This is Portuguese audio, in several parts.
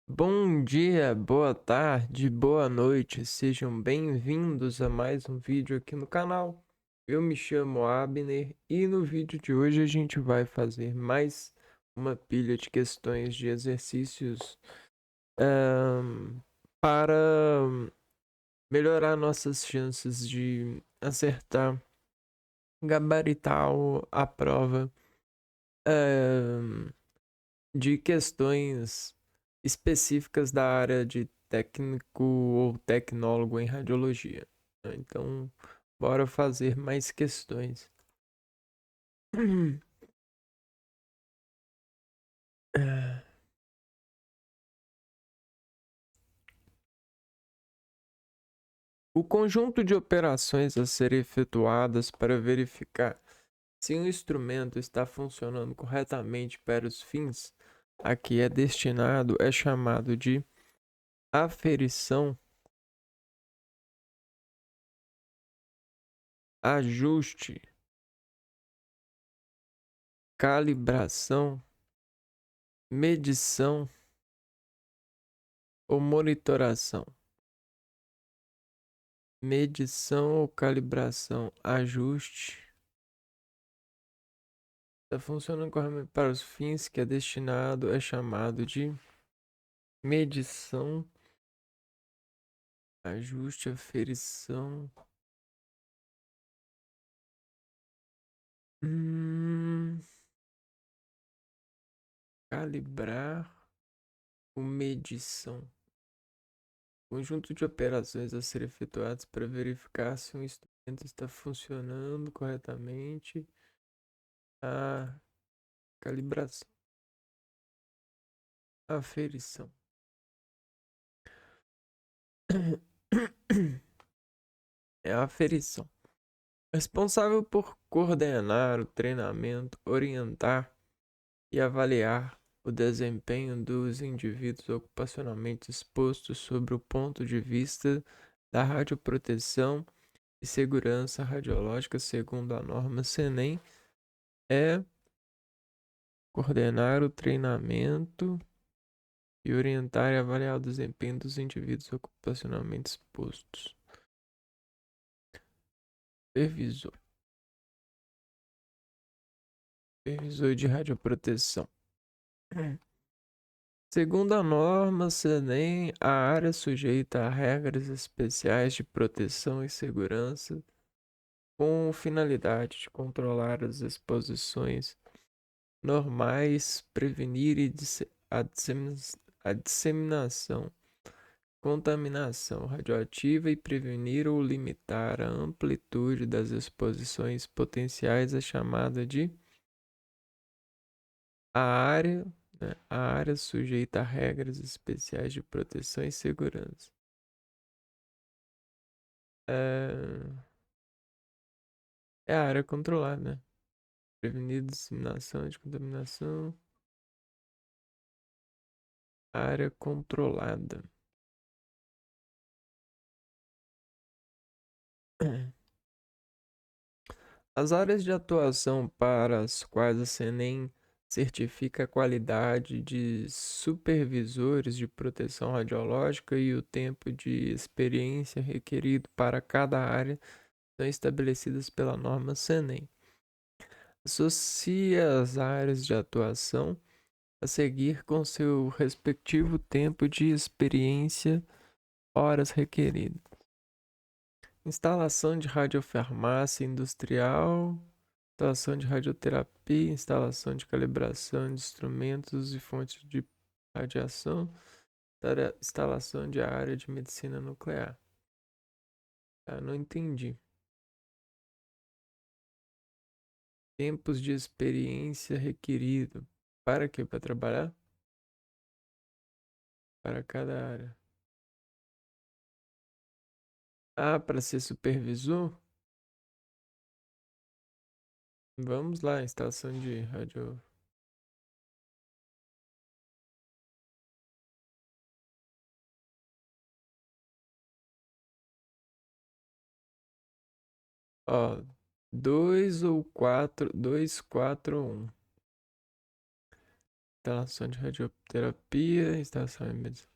Bom dia, boa tarde, boa noite, sejam bem-vindos a mais um vídeo aqui no canal. Eu me chamo Abner e no vídeo de hoje a gente vai fazer mais uma pilha de questões de exercícios ahn, para melhorar nossas chances de acertar, gabaritar a prova ahn, de questões específicas da área de técnico ou tecnólogo em radiologia, né? Então, bora fazer mais questões. O conjunto de operações a serem efetuadas para verificar se um instrumento está funcionando corretamente para os fins a que é destinado é chamado de aferição, ajuste, calibração, medição ou monitoração. Medição ou calibração, ajuste. Está funcionando corretamente para os fins que é destinado é chamado de medição, ajuste, aferição. Hum, calibrar ou medição. Conjunto de operações a serem efetuadas para verificar se um instrumento está funcionando corretamente. A calibração, aferição. É a aferição. Responsável por coordenar o treinamento, orientar e avaliar o desempenho dos indivíduos ocupacionalmente expostos sobre o ponto de vista da radioproteção e segurança radiológica segundo a norma SENEM, é coordenar o treinamento e orientar e avaliar o desempenho dos indivíduos ocupacionalmente expostos. Supervisor. Supervisor de radioproteção. Segundo a norma SENEM, a área sujeita a regras especiais de proteção e segurança com finalidade de controlar as exposições normais, prevenir a disseminação, contaminação radioativa e prevenir ou limitar a amplitude das exposições potenciais é chamada de a área, né, a área sujeita a regras especiais de proteção e segurança. É a área controlada, né? Prevenir disseminação de contaminação. Área controlada. As áreas de atuação para as quais a SENEM certifica a qualidade de supervisores de proteção radiológica e o tempo de experiência requerido para cada área são estabelecidas pela norma SENEM. Associa as áreas de atuação a seguir com seu respectivo tempo de experiência, horas requeridas. Instalação de radiofarmácia industrial, instalação de radioterapia, instalação de calibração de instrumentos e fontes de radiação, instalação de área de medicina nuclear. Não entendi. Tempos de experiência requerido. Para quê? Para trabalhar? Para cada área. Para ser supervisor? Vamos lá, instalação de radio. Ó, 2 ou 4, 2, 4 ou 1. instalação de radioterapia, instalação de medicina.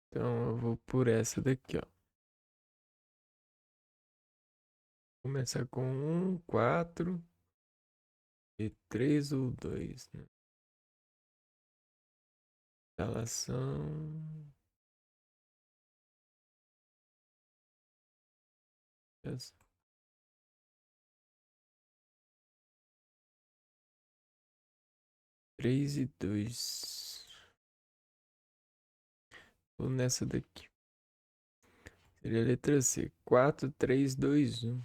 Então eu vou por essa daqui, ó. Começar com 4 e 3 ou 2, né? Instalação. Essa. 3 e 2. Vou nessa daqui. Seria a letra C. 4, 3, 2, 1.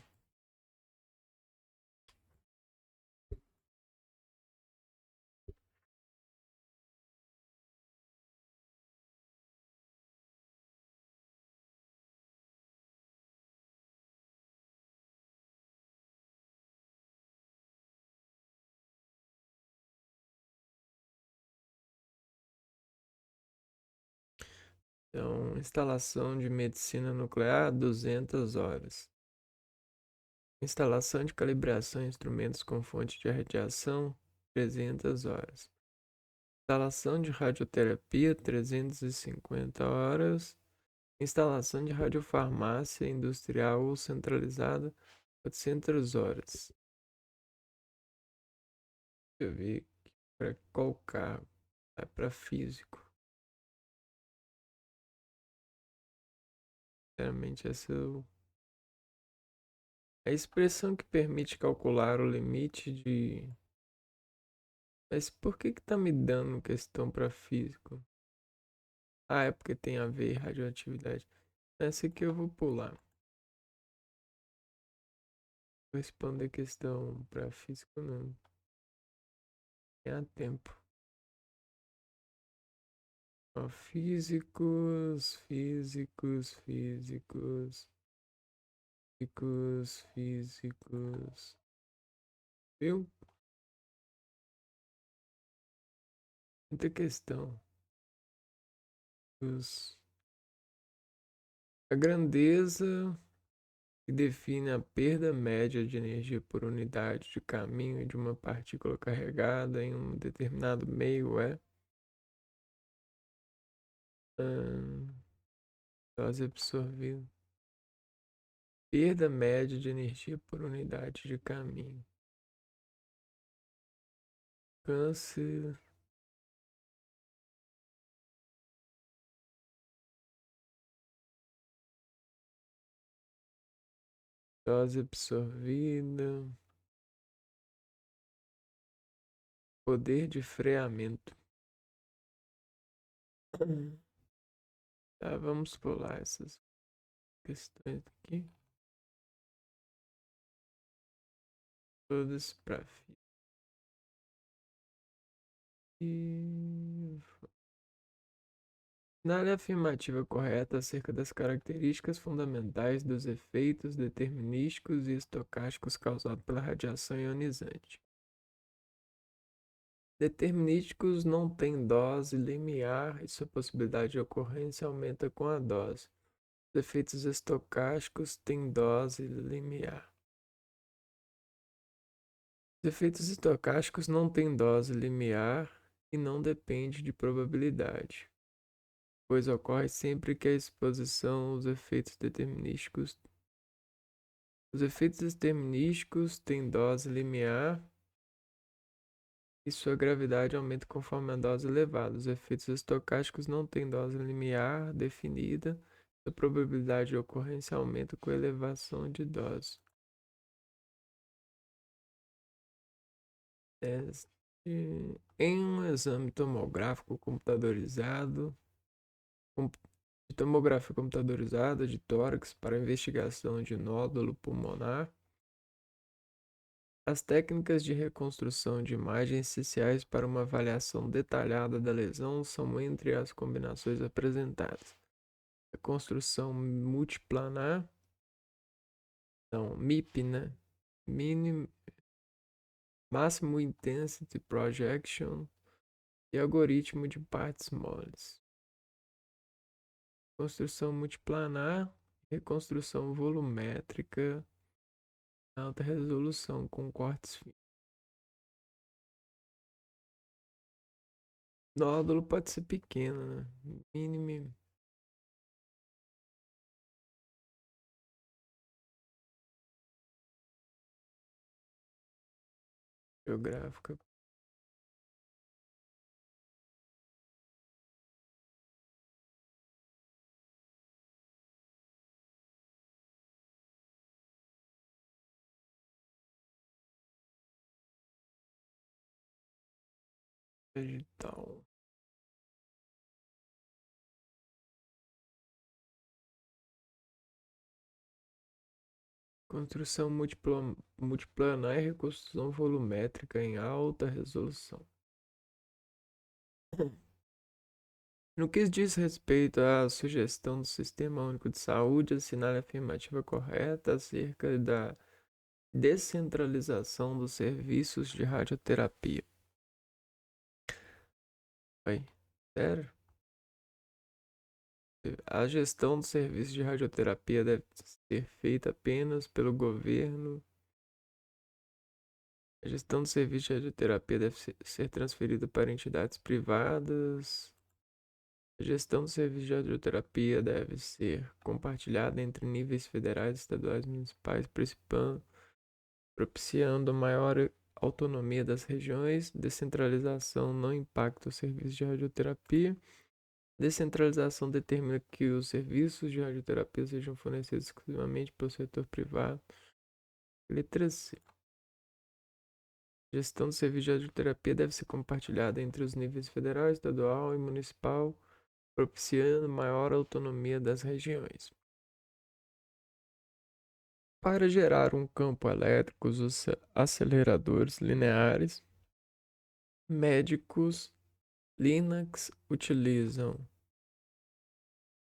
Então, instalação de medicina nuclear, 200 horas. Instalação de calibração de instrumentos com fonte de radiação, 300 horas. Instalação de radioterapia, 350 horas. Instalação de radiofarmácia industrial ou centralizada, 400 horas. Deixa eu ver para qual cargo. É para físico. Geralmente essa é a expressão que permite calcular o limite de. Mas por que tá me dando questão para físico? Ah, é porque tem a ver radioatividade. Essa aqui eu vou pular. Vou responder questão para físico não. Tem a tempo. Ó, físicos, físicos, físicos, físicos, físicos. Viu? Muita questão. A grandeza que define a perda média de energia por unidade de caminho de uma partícula carregada em um determinado meio é dose absorvida. Perda média de energia por unidade de caminho. Câncer. Dose absorvida. Poder de freamento. Tá, vamos pular essas questões aqui. Todas para na área afirmativa correta acerca das características fundamentais dos efeitos determinísticos e estocásticos causados pela radiação ionizante. Determinísticos não têm dose limiar e sua possibilidade de ocorrência aumenta com a dose. Os efeitos estocásticos têm dose limiar. Os efeitos estocásticos não têm dose limiar e não depende de probabilidade, pois ocorre sempre que a exposição aos efeitos determinísticos. Os efeitos determinísticos têm dose limiar e sua gravidade aumenta conforme a dose elevada. Os efeitos estocásticos não têm dose limiar definida, a probabilidade de ocorrência aumenta com a elevação de dose. Teste. Em um exame tomográfico computadorizado, de tomografia computadorizada de tórax para investigação de nódulo pulmonar, as técnicas de reconstrução de imagens essenciais para uma avaliação detalhada da lesão são entre as combinações apresentadas. Reconstrução multiplanar, então MIP, né? Máximo Intensity Projection e algoritmo de partes moles. Construção multiplanar, reconstrução volumétrica Alta resolução com cortes finos. Nódulo pode ser pequeno, né? Mínimo geográfica. Vegetal. Construção multiplanar e reconstrução volumétrica em alta resolução. No que diz respeito à sugestão do Sistema Único de Saúde, assinale a afirmativa correta acerca da descentralização dos serviços de radioterapia. Oi, sério? A gestão do serviço de radioterapia deve ser feita apenas pelo governo. A gestão do serviço de radioterapia deve ser transferida para entidades privadas. A gestão do serviço de radioterapia deve ser compartilhada entre níveis federais, estaduais e municipais, propiciando maior autonomia das regiões. Descentralização não impacta o serviço de radioterapia. Descentralização determina que os serviços de radioterapia sejam fornecidos exclusivamente pelo setor privado. Letra C. Gestão do serviço de radioterapia deve ser compartilhada entre os níveis federal, estadual e municipal, propiciando maior autonomia das regiões. Para gerar um campo elétrico, os aceleradores lineares médicos Linux utilizam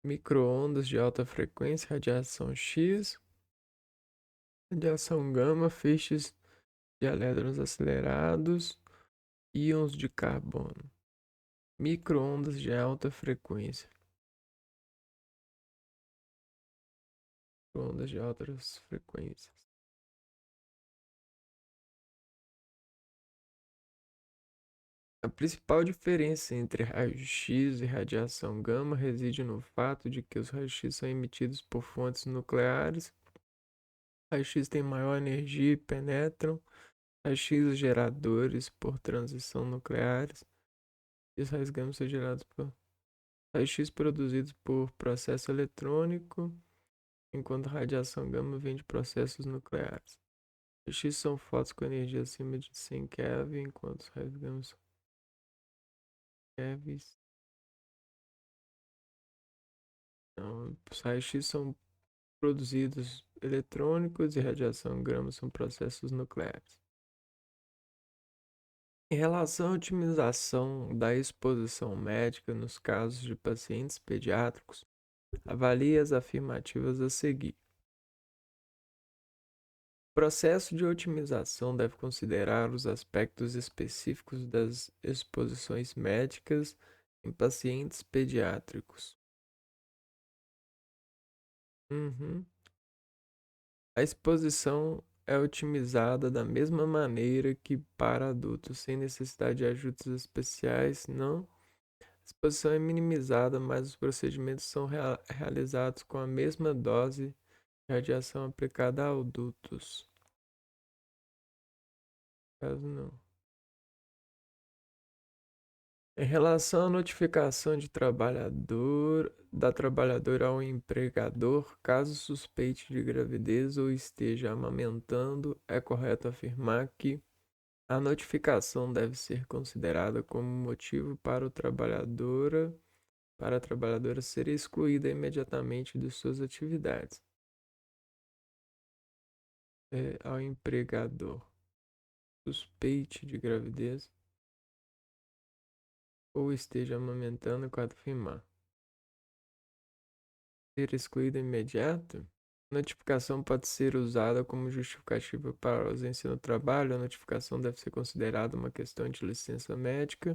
microondas de alta frequência, radiação X, radiação gama, feixes de elétrons acelerados, íons de carbono. Microondas de alta frequência. Ondas de altas frequências. A principal diferença entre raio-x e radiação gama reside no fato de que os raios-x são emitidos por fontes nucleares. Raios-x têm maior energia e penetram. Raios-x geradores por transição nucleares. E os raios gama são gerados por raios-x produzidos por processo eletrônico, enquanto a radiação gama vem de processos nucleares. Raios-x são fótons com energia acima de 100 keV, enquanto os raios gama são keVs. Então, os raios-x são produzidos eletrônicos e radiação gama são processos nucleares. Em relação à otimização da exposição médica nos casos de pacientes pediátricos, avalie as afirmativas a seguir. O processo de otimização deve considerar os aspectos específicos das exposições médicas em pacientes pediátricos. A exposição é otimizada da mesma maneira que para adultos, sem necessidade de ajudas especiais, não. A exposição é minimizada, mas os procedimentos são realizados com a mesma dose de radiação aplicada a adultos. Caso não. Em relação à notificação da trabalhadora ao empregador, caso suspeite de gravidez ou esteja amamentando, é correto afirmar que a notificação deve ser considerada como motivo para a trabalhadora ser excluída imediatamente de suas atividades. Ao empregador suspeite de gravidez ou esteja amamentando, quando afirmar ser excluída imediata. Notificação pode ser usada como justificativa para a ausência no trabalho. A notificação deve ser considerada uma questão de licença médica.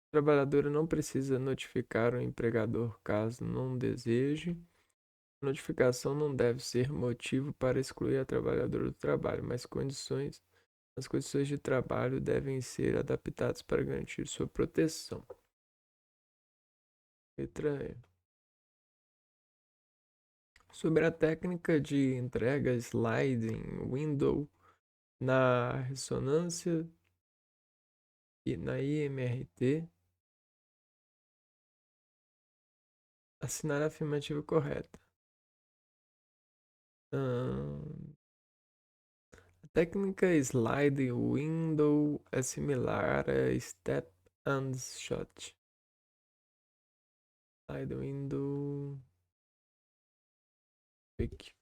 A trabalhadora não precisa notificar o empregador caso não deseje. A Notificação não deve ser motivo para excluir a trabalhadora do trabalho, mas as condições de trabalho devem ser adaptadas para garantir sua proteção. Letra E. Sobre a técnica de entrega sliding window na ressonância e na IMRT, assinar a afirmativa correta. A técnica slide window é similar a step and shot. Slide window. Pick.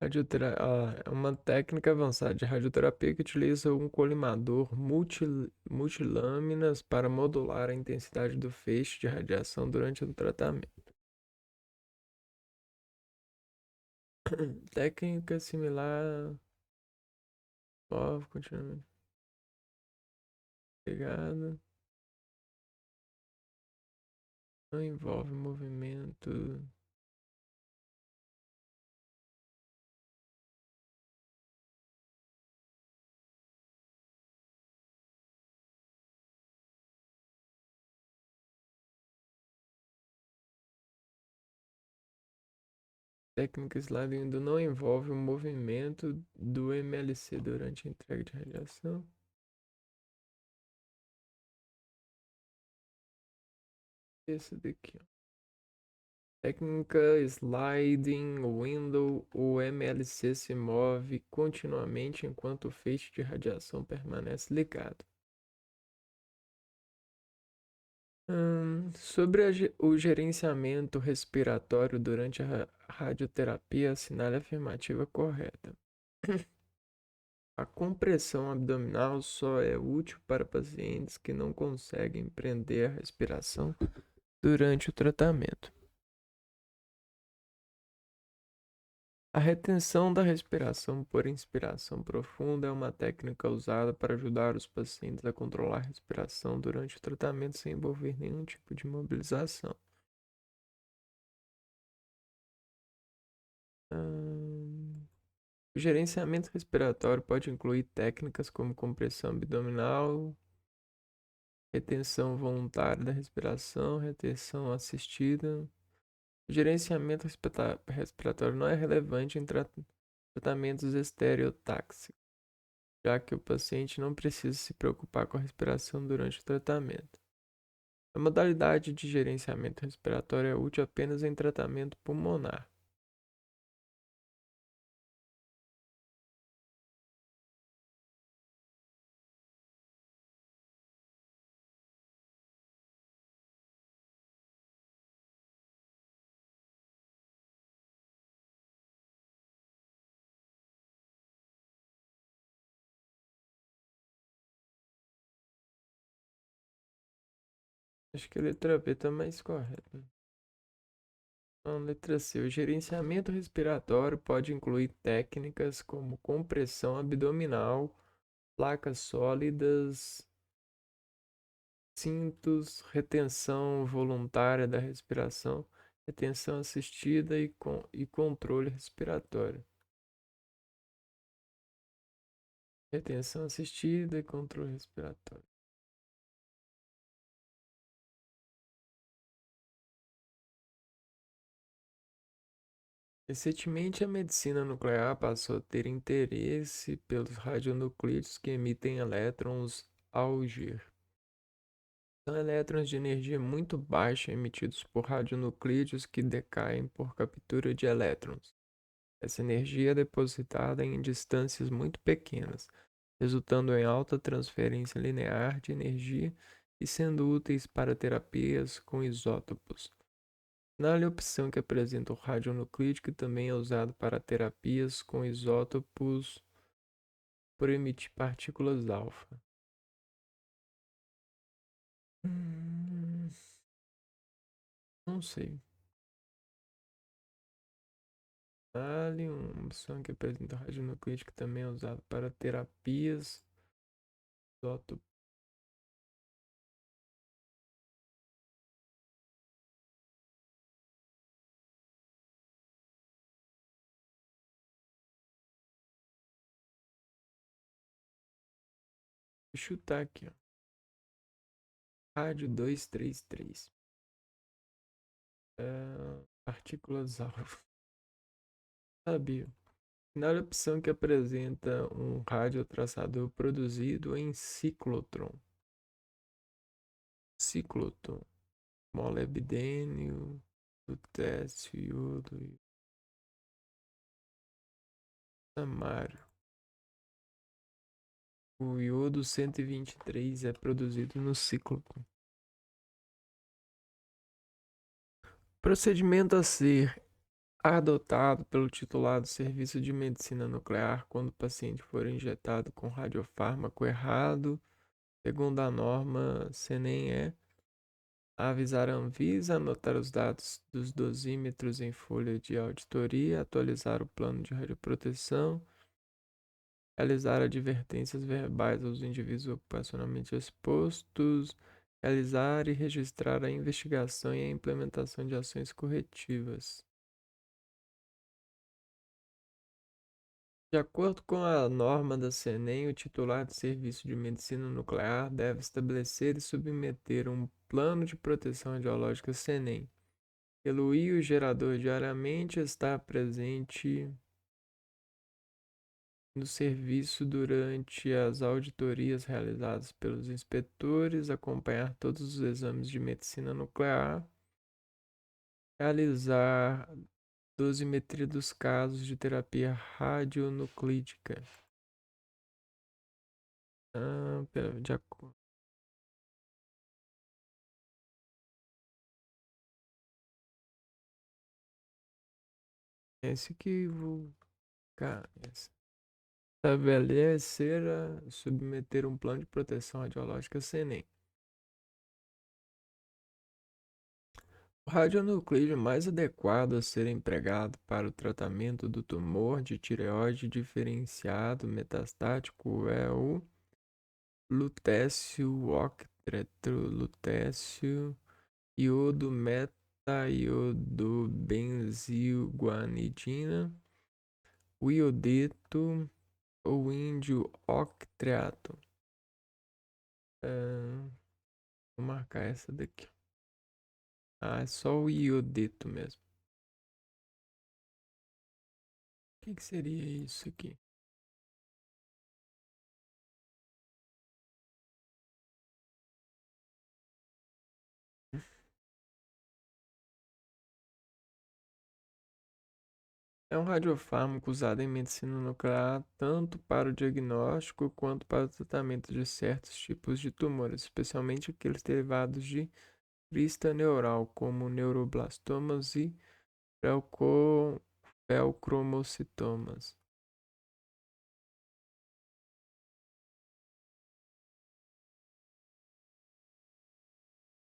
É uma técnica avançada de radioterapia que utiliza um colimador multilâminas para modular a intensidade do feixe de radiação durante o tratamento. Técnica similar. Move continuamente. Obrigado. Não envolve movimento. Técnica sliding não envolve o movimento do MLC durante a entrega de radiação. Esse daqui, ó. Técnica sliding window, o MLC se move continuamente enquanto o feixe de radiação permanece ligado. Sobre o gerenciamento respiratório durante a radioterapia, assinale a afirmativa correta. A compressão abdominal só é útil para pacientes que não conseguem prender a respiração durante o tratamento. A retenção da respiração por inspiração profunda é uma técnica usada para ajudar os pacientes a controlar a respiração durante o tratamento sem envolver nenhum tipo de mobilização. O gerenciamento respiratório pode incluir técnicas como compressão abdominal, retenção voluntária da respiração, retenção assistida. O gerenciamento respiratório não é relevante em tratamentos estereotáxicos, já que o paciente não precisa se preocupar com a respiração durante o tratamento. A modalidade de gerenciamento respiratório é útil apenas em tratamento pulmonar. Acho que a letra B está mais correta. Então, letra C. O gerenciamento respiratório pode incluir técnicas como compressão abdominal, placas sólidas, cintos, retenção voluntária da respiração, retenção assistida e controle respiratório. Retenção assistida e controle respiratório. Recentemente, a medicina nuclear passou a ter interesse pelos radionuclídeos que emitem elétrons Auger. São elétrons de energia muito baixa emitidos por radionuclídeos que decaem por captura de elétrons. Essa energia é depositada em distâncias muito pequenas, resultando em alta transferência linear de energia e sendo úteis para terapias com isótopos. Na opção que apresenta o radionuclídeo, que também é usado para terapias com isótopos por emitir partículas alfa. Hum, não sei. Ali, uma opção que apresenta o radionuclídeo, que também é usado para terapias isótopos. Vou chutar aqui, ó. Rádio 233. Partículas alfa. Sabia. Na opção que apresenta um radiotraçador produzido em ciclotron. Ciclotron. Molibdênio, potássio, iodo e samário. O iodo 123 é produzido no ciclotron. Procedimento a ser adotado pelo titular do Serviço de Medicina Nuclear quando o paciente for injetado com radiofármaco errado, segundo a norma CNEM, é avisar a Anvisa, anotar os dados dos dosímetros em folha de auditoria, atualizar o plano de radioproteção, realizar advertências verbais aos indivíduos ocupacionalmente expostos, realizar e registrar a investigação e a implementação de ações corretivas. De acordo com a norma da CNEM, o titular do Serviço de Medicina Nuclear deve estabelecer e submeter um plano de proteção radiológica CNEM. Eluir o gerador diariamente, estar presente no serviço durante as auditorias realizadas pelos inspetores, acompanhar todos os exames de medicina nuclear, realizar dosimetria dos casos de terapia radionuclídica. De acordo. Esse que vou. Cara, estabelecer, submeter um plano de proteção radiológica CNEM. O radionuclídeo mais adequado a ser empregado para o tratamento do tumor de tireoide diferenciado metastático é o lutécio octeto, lutécio iodo metaiodobenzoguanidina, o iodeto ou índio octreato. Vou marcar essa daqui. É só o iodeto mesmo. O que seria isso aqui? É um radiofármaco usado em medicina nuclear tanto para o diagnóstico quanto para o tratamento de certos tipos de tumores, especialmente aqueles derivados de crista neural, como neuroblastomas e feocromocitomas.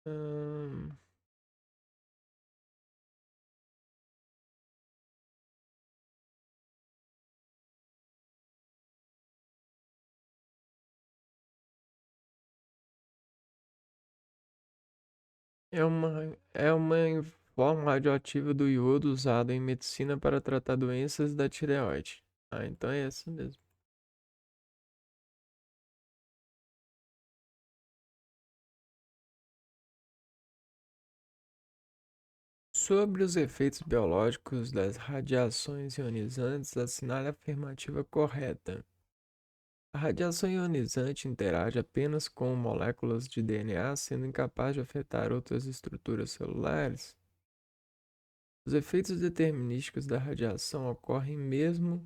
Hum, é uma forma radioativa do iodo usada em medicina para tratar doenças da tireoide. Então é essa mesmo. Sobre os efeitos biológicos das radiações ionizantes, assinale a afirmativa correta. A radiação ionizante interage apenas com moléculas de DNA, sendo incapaz de afetar outras estruturas celulares. Os efeitos determinísticos da radiação ocorrem mesmo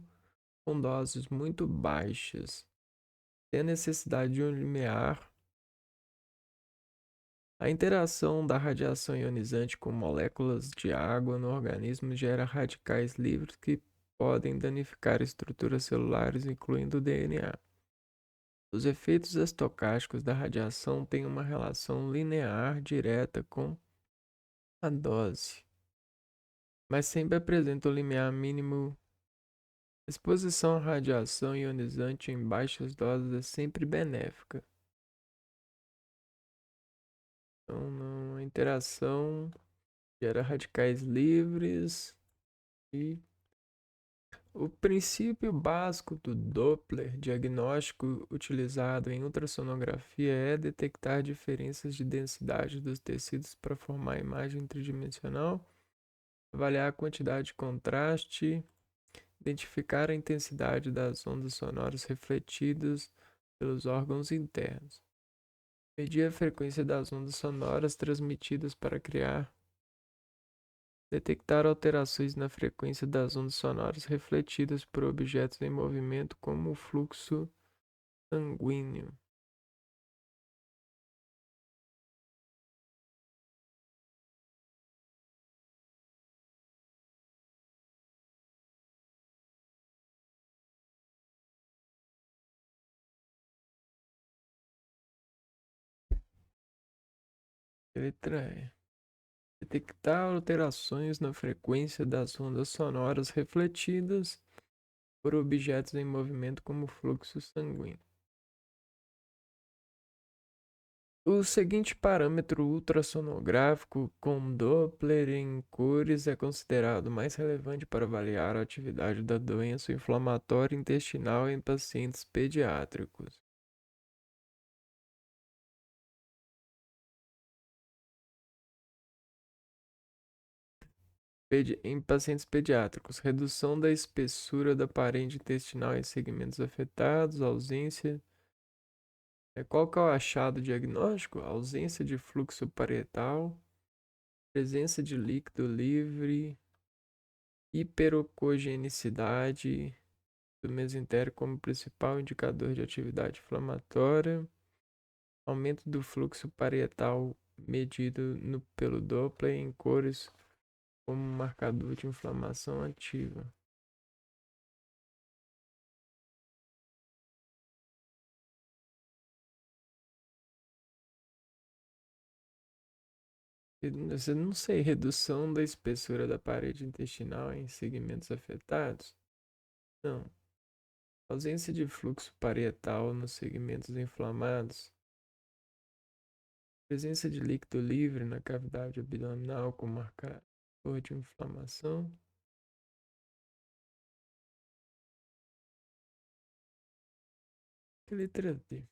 com doses muito baixas. Tem a necessidade de um limiar. A interação da radiação ionizante com moléculas de água no organismo gera radicais livres que podem danificar estruturas celulares, incluindo o DNA. Os efeitos estocásticos da radiação têm uma relação linear direta com a dose, mas sempre apresentam o limiar mínimo. Exposição à radiação ionizante em baixas doses é sempre benéfica. Então, não, a interação gera radicais livres e o princípio básico do Doppler diagnóstico utilizado em ultrassonografia é detectar diferenças de densidade dos tecidos para formar a imagem tridimensional, avaliar a quantidade de contraste, identificar a intensidade das ondas sonoras refletidas pelos órgãos internos, medir a frequência das ondas sonoras transmitidas para criar, detectar alterações na frequência das ondas sonoras refletidas por objetos em movimento, como o fluxo sanguíneo. Letra E. Detectar alterações na frequência das ondas sonoras refletidas por objetos em movimento, como o fluxo sanguíneo. O seguinte parâmetro ultrassonográfico com Doppler em cores é considerado mais relevante para avaliar a atividade da doença inflamatória intestinal em pacientes pediátricos. Em pacientes pediátricos, redução da espessura da parede intestinal em segmentos afetados, ausência. Qual que é o achado diagnóstico? Ausência de fluxo parietal, presença de líquido livre, hiperocogenicidade do mesentério como principal indicador de atividade inflamatória, aumento do fluxo parietal medido pelo Doppler em cores como marcador de inflamação ativa. Eu não sei, redução da espessura da parede intestinal em segmentos afetados? Não. Ausência de fluxo parietal nos segmentos inflamados. Presença de líquido livre na cavidade abdominal com marcador de inflamação. Que letra D?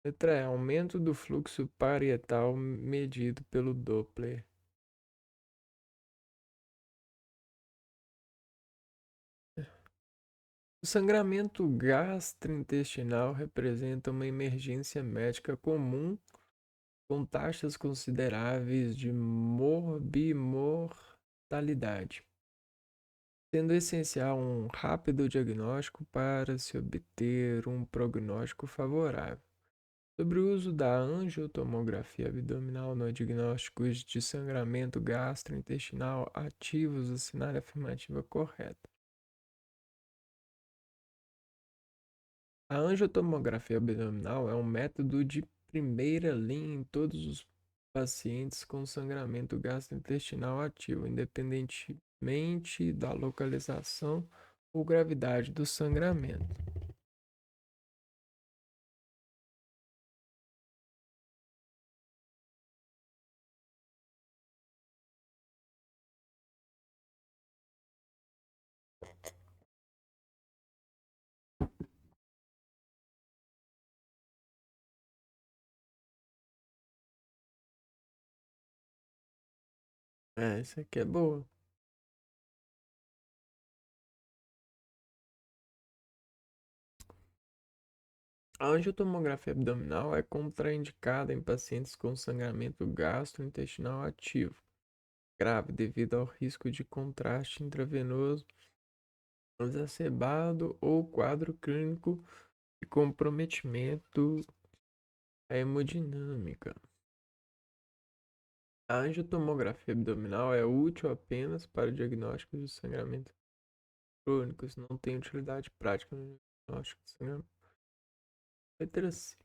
Letra E. Aumento do fluxo parietal medido pelo Doppler. O sangramento gastrointestinal representa uma emergência médica comum com taxas consideráveis de morbimortalidade, sendo essencial um rápido diagnóstico para se obter um prognóstico favorável. Sobre o uso da angiotomografia abdominal no diagnóstico de sangramento gastrointestinal ativos, assinale a afirmativa correta. A angiotomografia abdominal é um método de primeira linha em todos os pacientes com sangramento gastrointestinal ativo, independentemente da localização ou gravidade do sangramento. Isso aqui é boa. A angiotomografia abdominal é contraindicada em pacientes com sangramento gastrointestinal ativo grave devido ao risco de contraste intravenoso exacerbado ou quadro clínico de comprometimento à hemodinâmica. A angiotomografia abdominal é útil apenas para diagnósticos de sangramento crônicos, não tem utilidade prática no diagnóstico de sangramento. Letra C.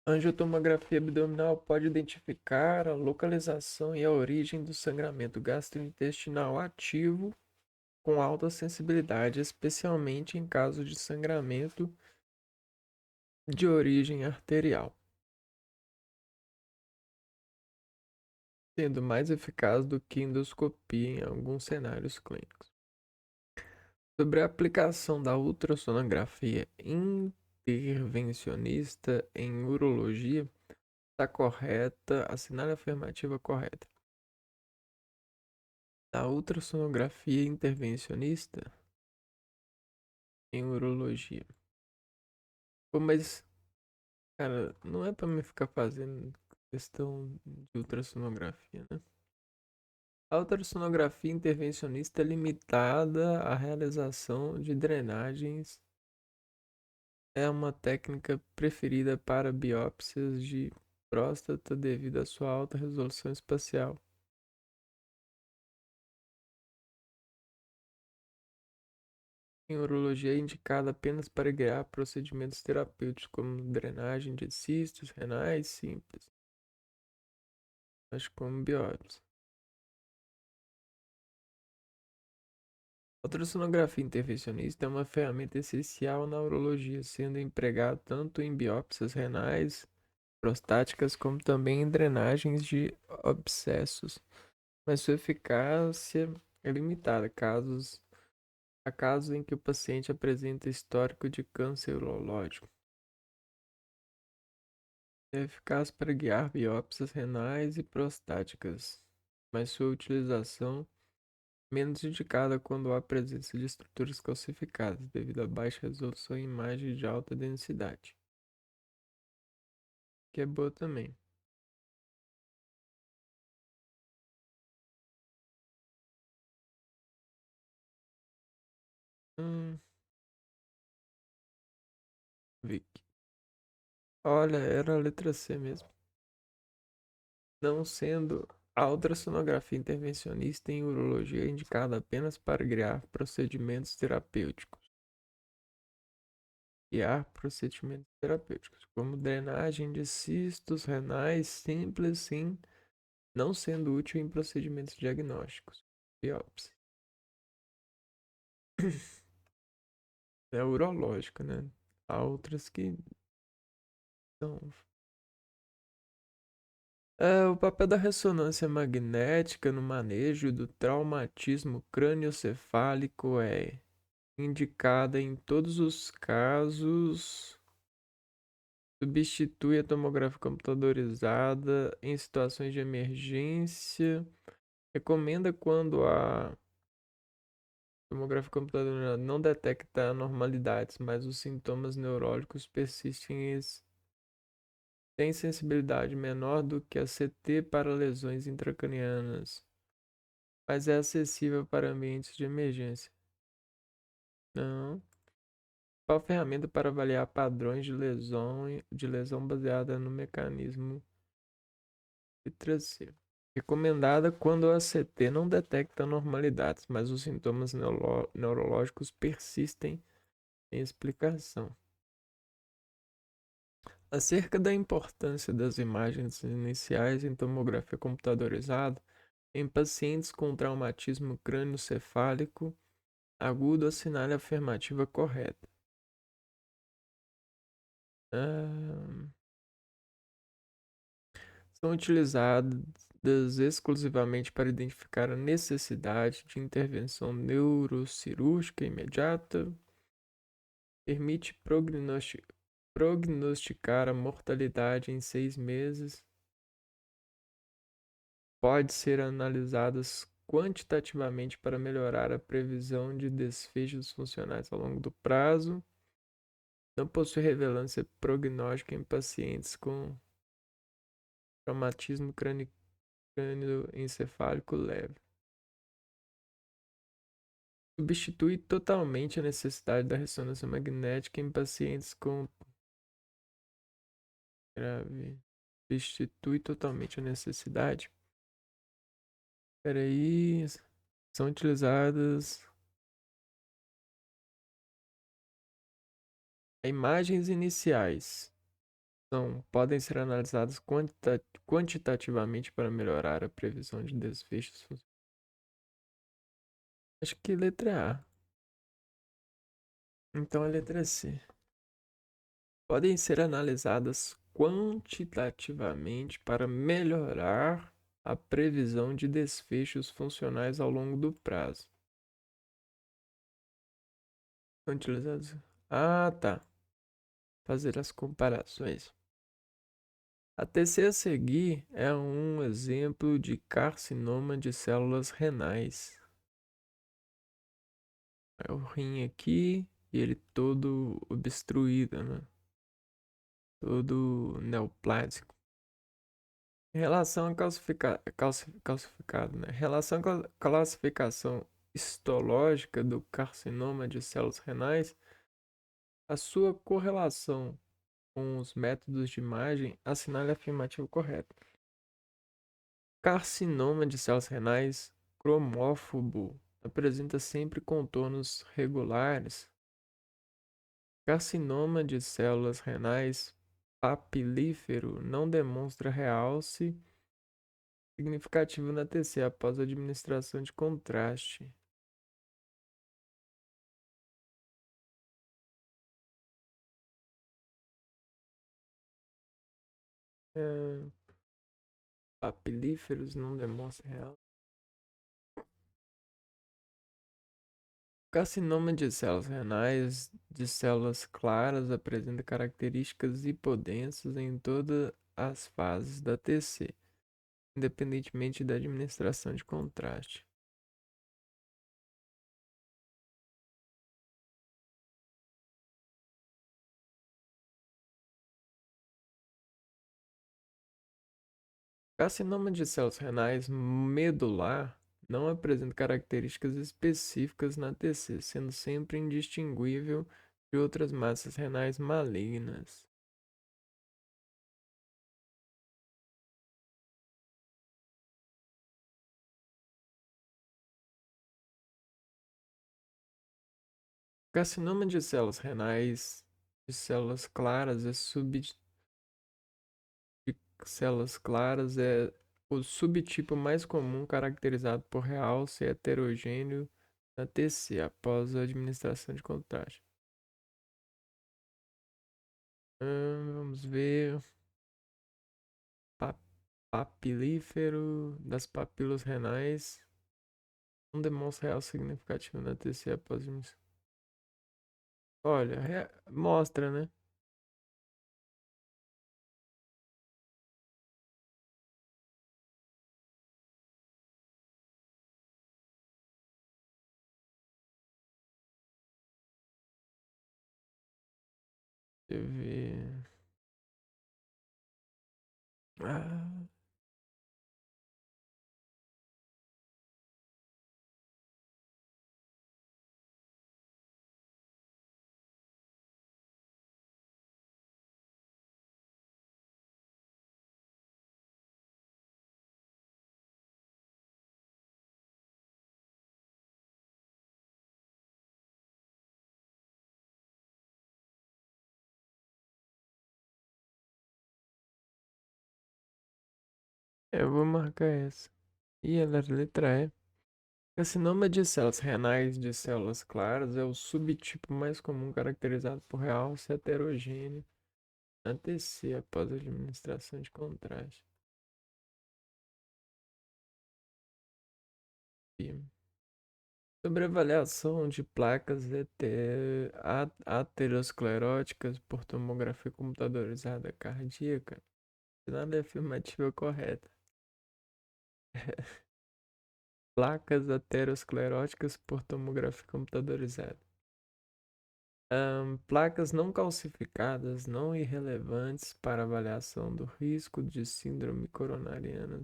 A angiotomografia abdominal pode identificar a localização e a origem do sangramento gastrointestinal ativo com alta sensibilidade, especialmente em casos de sangramento de origem arterial, sendo mais eficaz do que endoscopia em alguns cenários clínicos. Sobre a aplicação da ultrassonografia intervencionista em urologia, está correta, assinale a afirmativa correta. Da ultrassonografia intervencionista em urologia. Pô, mas, cara, não é pra me ficar fazendo questão de ultrassonografia, né? A ultrassonografia intervencionista é limitada à realização de drenagens. É uma técnica preferida para biópsias de próstata devido à sua alta resolução espacial. Em urologia é indicada apenas para guiar procedimentos terapêuticos como drenagem de cistos renais simples, mas como biópsia. A ultrassonografia intervencionista é uma ferramenta essencial na urologia, sendo empregada tanto em biópsias renais prostáticas como também em drenagens de abscessos, mas sua eficácia é limitada há casos em que o paciente apresenta histórico de câncer urológico. É eficaz para guiar biópsias renais e prostáticas, mas sua utilização menos indicada quando há presença de estruturas calcificadas, devido à baixa resolução em imagens de alta densidade, que é boa também. Hum, Vic. Olha, era a letra C mesmo. Não sendo a ultrassonografia intervencionista em urologia é indicada apenas para guiar procedimentos terapêuticos. Guiar procedimentos terapêuticos, como drenagem de cistos renais simples, sim, não sendo útil em procedimentos diagnósticos. Biópsia. É urológica, né? Há outras que são. O papel da ressonância magnética no manejo do traumatismo crânioencefálico é indicada em todos os casos. Substitui a tomografia computadorizada em situações de emergência. Recomenda quando a tomografia computadorizada não detecta anormalidades, mas os sintomas neurológicos persistem e têm sensibilidade menor do que a CT para lesões intracranianas, mas é acessível para ambientes de emergência. Não. Qual ferramenta para avaliar padrões de lesão baseada no mecanismo de trazer? Recomendada quando a CT não detecta anormalidades, mas os sintomas neurológicos persistem em explicação. Acerca da importância das imagens iniciais em tomografia computadorizada em pacientes com traumatismo crânioencefálico agudo, assinale a afirmativa correta. Ah, são utilizadas exclusivamente para identificar a necessidade de intervenção neurocirúrgica imediata, permite prognosticar a mortalidade em 6 meses, pode ser analisadas quantitativamente para melhorar a previsão de desfechos funcionais ao longo do prazo, não possui relevância prognóstica em pacientes com traumatismo crânioencefálico leve. Substitui totalmente a necessidade da ressonância magnética em pacientes com grave. Substitui totalmente a necessidade. Peraí. São utilizadas imagens iniciais. Podem ser analisadas quantitativamente para melhorar a previsão de desfechos. Acho que letra A. Então a letra C. Podem ser analisadas quantitativamente para melhorar a previsão de desfechos funcionais ao longo do prazo. São utilizados. Ah, tá. Fazer as comparações. A TC a seguir é um exemplo de carcinoma de células renais. É o rim aqui e ele todo obstruído, né? Todo neoplásico. Em relação a calcificado, né? Em relação à classificação histológica do carcinoma de células renais, a sua correlação com os métodos de imagem assinale a afirmativa correta. Carcinoma de células renais cromófobo apresenta sempre contornos regulares. Carcinoma de células renais papilífero não demonstra realce significativo na TC após a administração de contraste. É, papilíferos não demonstra realce. Carcinoma de células renais de células claras apresenta características hipodensas em todas as fases da TC, independentemente da administração de contraste. Carcinoma de células renais medular não apresenta características específicas na TC, sendo sempre indistinguível de outras massas renais malignas. Carcinoma de células renais de células claras é o subtipo mais comum caracterizado por realce heterogêneo na TC após a administração de contraste. Vamos ver. Pa- Papilífero das papilas renais não demonstra real significativo na TC após administração. Olha, mostra, né? Deixa eu ver. Ah, eu vou marcar essa. E ela era letra E. Carcinoma de células renais de células claras é o subtipo mais comum caracterizado por realce heterogêneo na TC após a administração de contraste. Sobre a avaliação de placas ateroscleróticas por tomografia computadorizada cardíaca, nada é afirmativa correta. Placas ateroscleróticas por tomografia computadorizada. Placas não calcificadas, não irrelevantes para avaliação do risco de síndrome coronariana.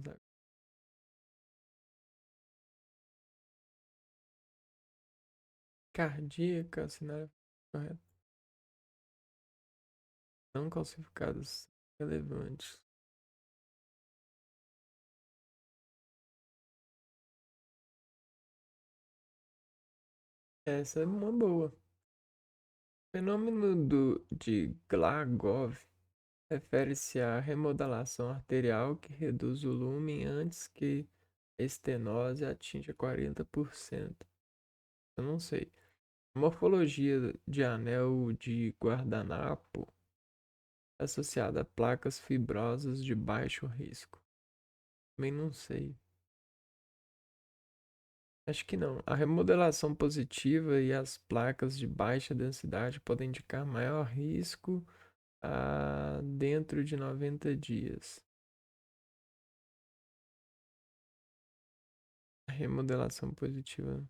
cardíaca, sinal correto. Não calcificados relevantes. Essa é uma boa. O fenômeno de Glagov refere-se à remodelação arterial que reduz o lumen antes que a estenose atinja 40%. Eu não sei. Morfologia de anel de guardanapo associada a placas fibrosas de baixo risco. Também não sei. Acho que não. A remodelação positiva e as placas de baixa densidade podem indicar maior risco dentro de 90 dias. A remodelação positiva.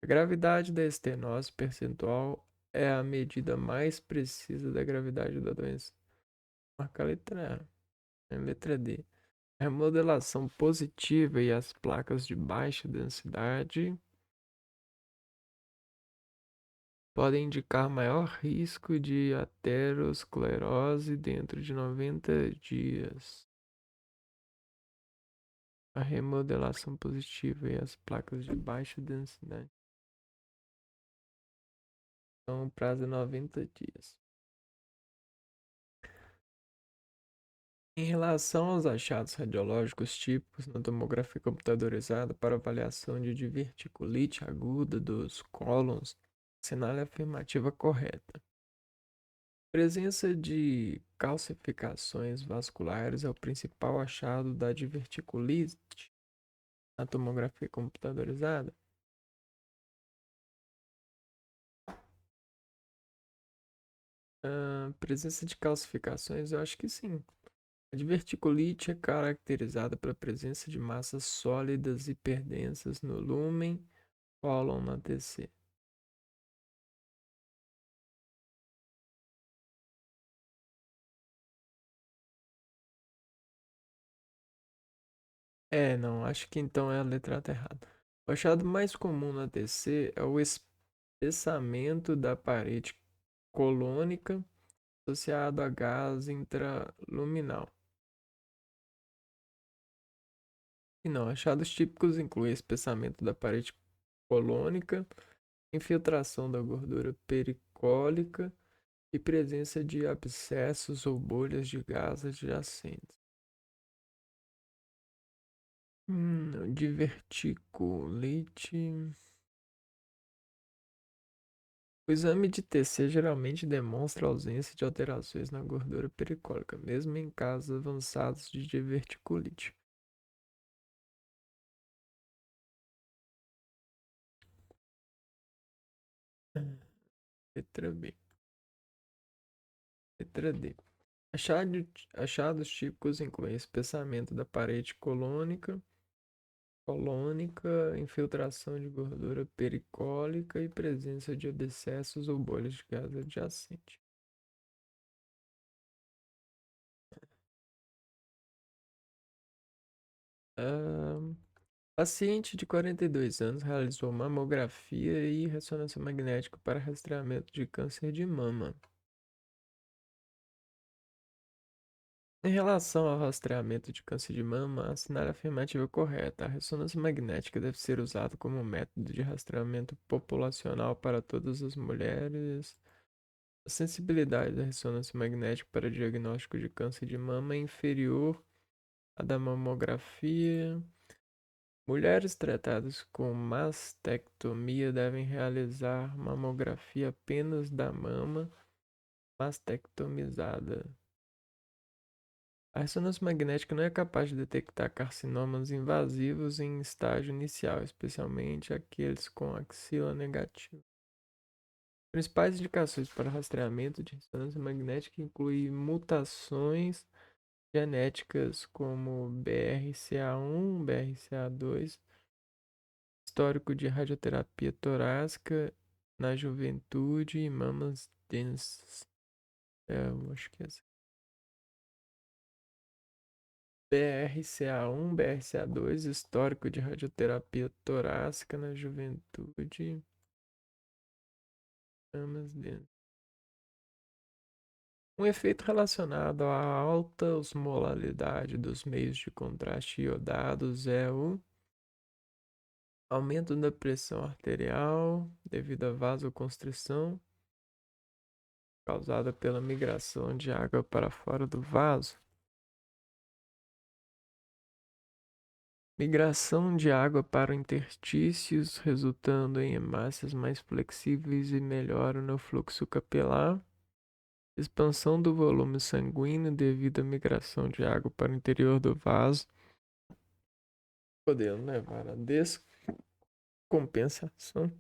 A gravidade da estenose percentual é a medida mais precisa da gravidade da doença. Marca a letra A. A letra D. A remodelação positiva e as placas de baixa densidade podem indicar maior risco de aterosclerose dentro de 90 dias. A remodelação positiva e as placas de baixa densidade. Então, o prazo é 90 dias. Em relação aos achados radiológicos típicos na tomografia computadorizada para avaliação de diverticulite aguda dos cólons, assinale a afirmativa correta. Presença de calcificações vasculares é o principal achado da diverticulite na tomografia computadorizada. Presença de calcificações, eu acho que sim. A diverticulite é caracterizada pela presença de massas sólidas hipertensas no lúmen cólon na TC. Não, acho que então é a letra A tá errada. O achado mais comum na TC é o espessamento da parede colônica associado a gás intraluminal. E não, achados típicos incluem espessamento da parede colônica, infiltração da gordura pericólica e presença de abscessos ou bolhas de gás adjacentes. Diverticulite. O exame de TC geralmente demonstra a ausência de alterações na gordura pericólica, mesmo em casos avançados de diverticulite. Letra B. Letra D. Achados típicos incluem espessamento da parede colônica, infiltração de gordura pericólica e presença de abscessos ou bolhas de gás adjacente. Ahn, Paciente de 42 anos realizou mamografia e ressonância magnética para rastreamento de câncer de mama. Em relação ao rastreamento de câncer de mama, assinar a afirmativa correta. A ressonância magnética deve ser usada como método de rastreamento populacional para todas as mulheres. A sensibilidade da ressonância magnética para diagnóstico de câncer de mama é inferior à da mamografia. Mulheres tratadas com mastectomia devem realizar mamografia apenas da mama mastectomizada. A ressonância magnética não é capaz de detectar carcinomas invasivos em estágio inicial, especialmente aqueles com axila negativa. Principais indicações para rastreamento de ressonância magnética incluem mutações genéticas como BRCA1, BRCA2, histórico de radioterapia torácica na juventude e mamas densas. Eu acho que é essa. BRCA1, BRCA2, histórico de radioterapia torácica na juventude. Chamas dentro. Um efeito relacionado à alta osmolaridade dos meios de contraste iodados é o aumento da pressão arterial devido à vasoconstrição causada pela migração de água para fora do vaso. Migração de água para interstícios, resultando em hemácias mais flexíveis e melhora no fluxo capilar. Expansão do volume sanguíneo devido à migração de água para o interior do vaso, podendo levar a descompensação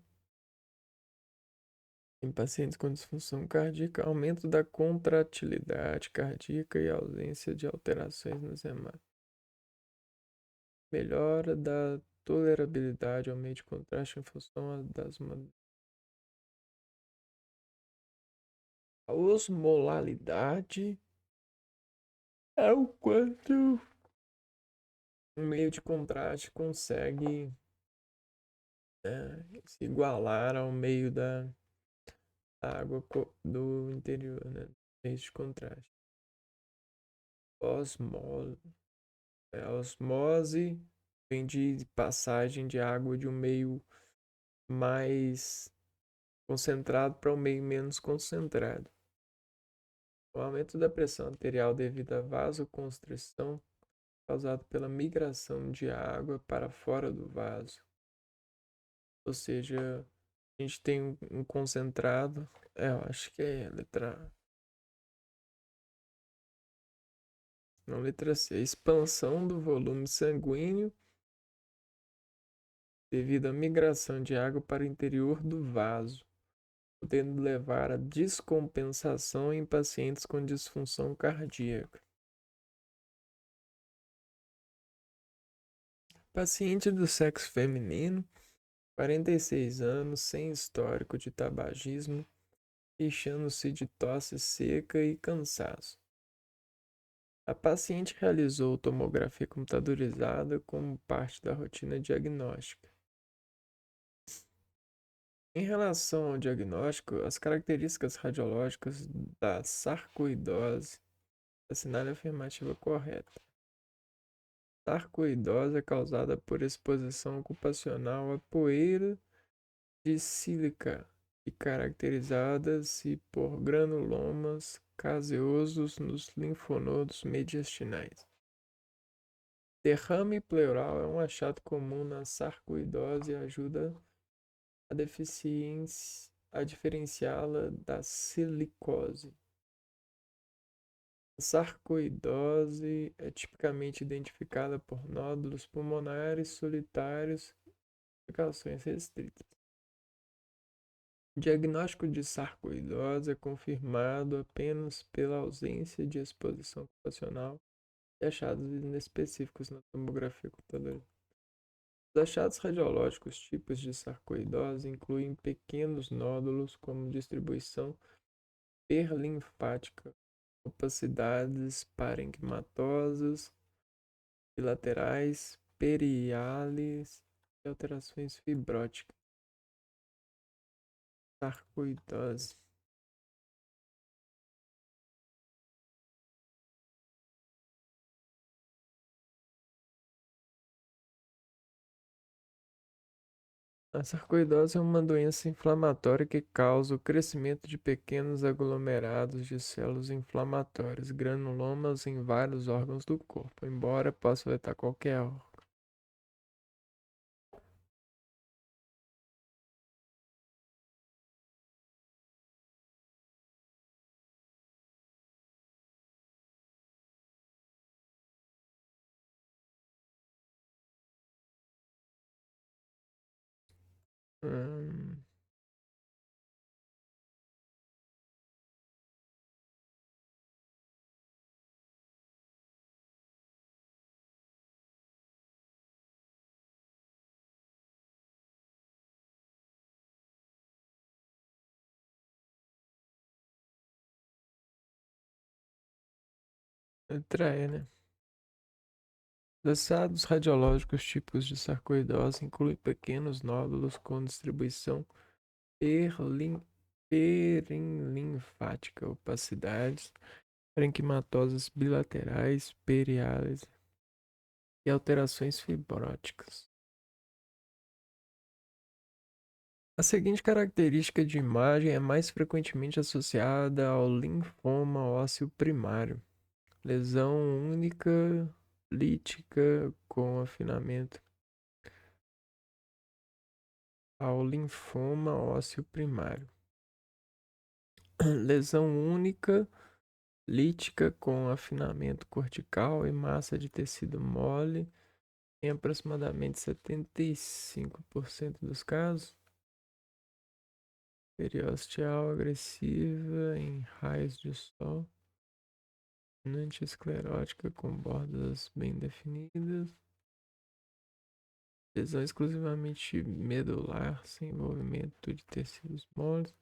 em pacientes com disfunção cardíaca, aumento da contratilidade cardíaca e ausência de alterações nas hemácias. Melhora da tolerabilidade ao meio de contraste em função a osmolalidade é o quanto um meio de contraste consegue se igualar ao meio da água do interior, né? Meio de contraste. Osmose. A osmose vem de passagem de água de um meio mais concentrado para um meio menos concentrado. O aumento da pressão arterial devido à vasoconstrição causado pela migração de água para fora do vaso. Ou seja, a gente tem um concentrado. Eu acho que é a letra A. Não, letra C. Expansão do volume sanguíneo devido à migração de água para o interior do vaso, podendo levar à descompensação em pacientes com disfunção cardíaca. Paciente do sexo feminino, 46 anos, sem histórico de tabagismo, queixando-se de tosse seca e cansaço. A paciente realizou tomografia computadorizada como parte da rotina diagnóstica. Em relação ao diagnóstico, as características radiológicas da sarcoidose assinale a afirmativa correta. Sarcoidose é causada por exposição ocupacional a poeira de sílica e caracterizada-se por granulomas caseosos nos linfonodos mediastinais. Derrame pleural é um achado comum na sarcoidose e ajuda a diferenciá-la da silicose. A sarcoidose é tipicamente identificada por nódulos pulmonares solitários e complicações restritas. O diagnóstico de sarcoidose é confirmado apenas pela ausência de exposição ocupacional e achados inespecíficos na tomografia computadorizada. Os achados radiológicos típicos de sarcoidose incluem pequenos nódulos como distribuição perlinfática, opacidades parenquimatosas bilaterais, periales e alterações fibróticas. Sarcoidose. A sarcoidose é uma doença inflamatória que causa o crescimento de pequenos aglomerados de células inflamatórias, granulomas em vários órgãos do corpo, embora possa afetar qualquer órgão. Hum, letra E, né? Os achados radiológicos típicos de sarcoidose incluem pequenos nódulos com distribuição perilinfática, opacidades, parenquimatosas bilaterais, periales e alterações fibróticas. A seguinte característica de imagem é mais frequentemente associada ao linfoma ósseo primário: lesão única lítica com afinamento. Ao linfoma ósseo primário. Lesão única lítica com afinamento cortical e massa de tecido mole em aproximadamente 75% dos casos. Periosteal agressiva em raios de sol. Antiesclerótica com bordas bem definidas. Lesão exclusivamente medular, sem envolvimento de tecidos moles.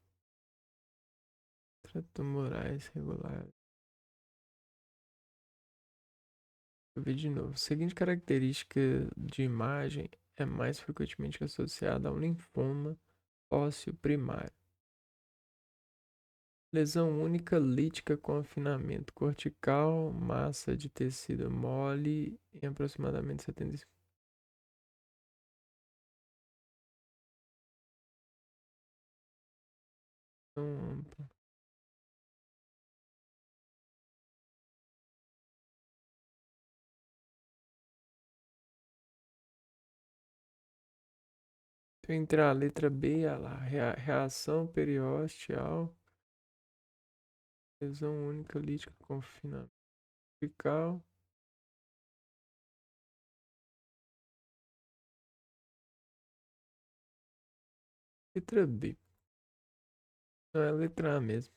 Tumorais regulares. Vou ver de novo. A seguinte característica de imagem é mais frequentemente associada ao linfoma ósseo primário. Lesão única lítica com afinamento cortical, massa de tecido mole em aproximadamente 75%. Ampla. Entre a letra B e a lá, reação periosteal, lesão única lítica com afinamento cortical. Letra B. Não, é letra A mesmo.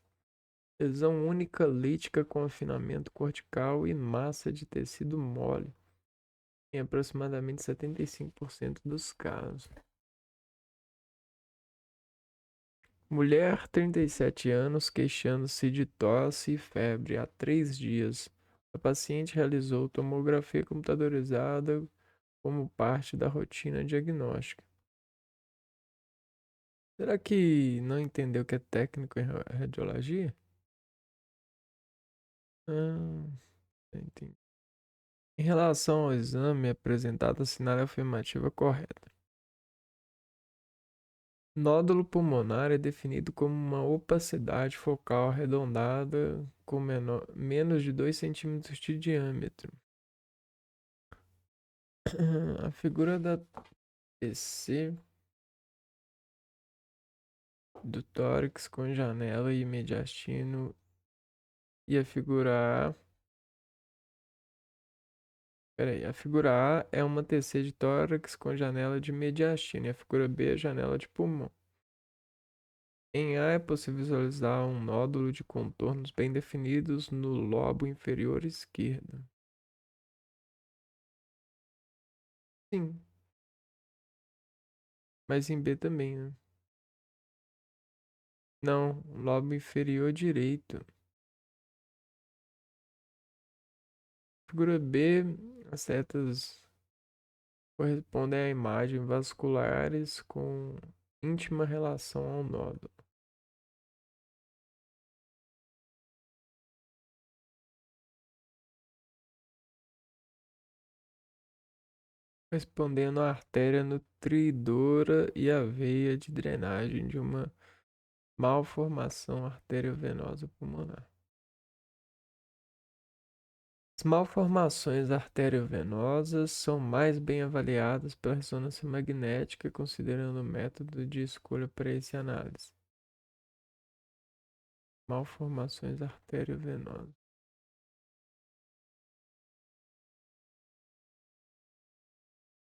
Lesão única lítica com afinamento cortical e massa de tecido mole, em aproximadamente 75% dos casos. Mulher, 37 anos, queixando-se de tosse e febre há 3 dias. A paciente realizou tomografia computadorizada como parte da rotina diagnóstica. Será que não entendeu que é técnico em radiologia? Ah, entendi. Em relação ao exame, apresentado assinale a afirmativa correta. Nódulo pulmonar é definido como uma opacidade focal arredondada com menos de 2 centímetros de diâmetro. A figura da TC do tórax com janela e mediastino e a figura A. Peraí, a figura A é uma TC de tórax com janela de mediastino e a figura B é janela de pulmão. Em A é possível visualizar um nódulo de contornos bem definidos no lobo inferior esquerdo. Sim, mas em B também, né? Não, lobo inferior direito. Figura B, as setas correspondem a imagens vasculares com íntima relação ao nódulo. Correspondendo à artéria nutridora e à veia de drenagem de uma malformação arteriovenosa pulmonar. As malformações arteriovenosas são mais bem avaliadas pela ressonância magnética, considerando o método de escolha para essa análise. Malformações arteriovenosas.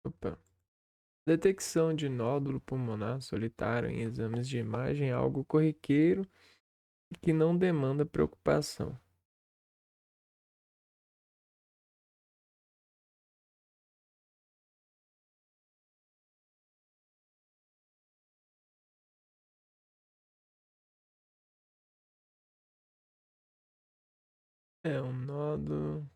Opa. Detecção de nódulo pulmonar solitário em exames de imagem é algo corriqueiro e que não demanda preocupação. É um nódulo.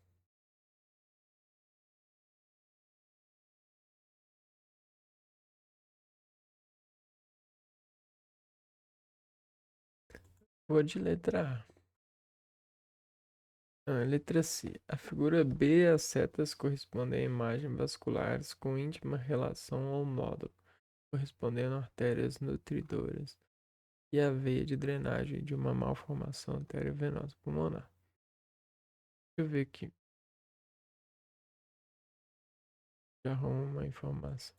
Vou de letra A. Ah, letra C. A figura B, as setas correspondem a imagens vasculares com íntima relação ao nódulo, correspondendo a artérias nutridoras e a veia de drenagem de uma malformação arteriovenosa pulmonar. Deixa eu ver aqui. Já arrumo uma informação.